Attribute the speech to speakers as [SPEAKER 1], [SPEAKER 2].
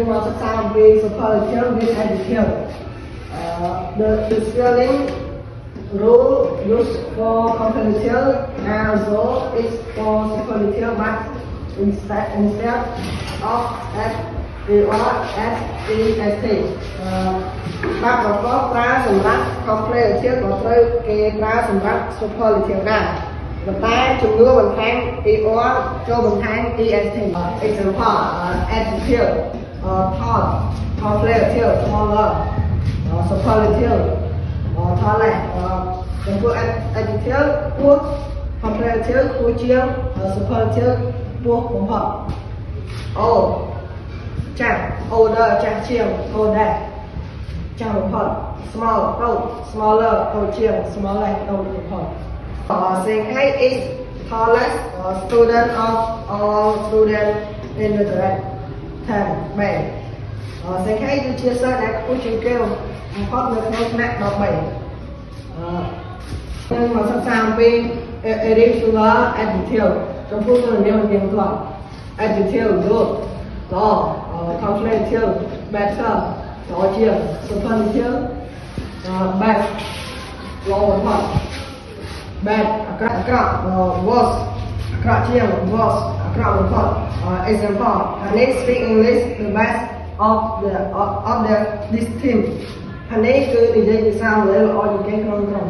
[SPEAKER 1] មកសិក្សាអំពី superlative with adjective. The spelling rule used for comparative also is for superlative, but instead of s or s est. បាត់ប្រកបប្រើសម្រាប់ comparative ក៏ត្រូវគេប្រើសម្រាប់ superlative ដែរប៉ុន្តែជំនួសបន្ថែម er ចូលបន្ថែម est. Example adjective tall, comparative taller, superlative taller. ចំពោះ adjective ខ្ពស់ comparative ខ្ពស់ជាង superlative ខ្ពស់បំផុត old ចាស់ older ចាស់ជាង older ចាស់បំផុត small តូច smaller តូចជាង smallest តូចបំផុត Sengkai is tallest student of all students in the grade 10 May. Sengkai គឺជាសិស្សដែលខ្ពស់ជាងគេបំផុតនៅក្នុងថ្នាក់ 13 យើងមកសិក្សាអំពី irregular adjective ចំពោះទៅនាមរៀងគាត់ adjective good ល្អ comparative better ល្អជាង superlative bad ល្អបំផុត bad អាក្រក់ worse អាក្រក់ជាង worse អាក្រក់បំផុត example Honey speak English the best of this team Honey គឺនិយាយភាសាអង់គ្លេសល្អជាងគេក្នុងក្រុម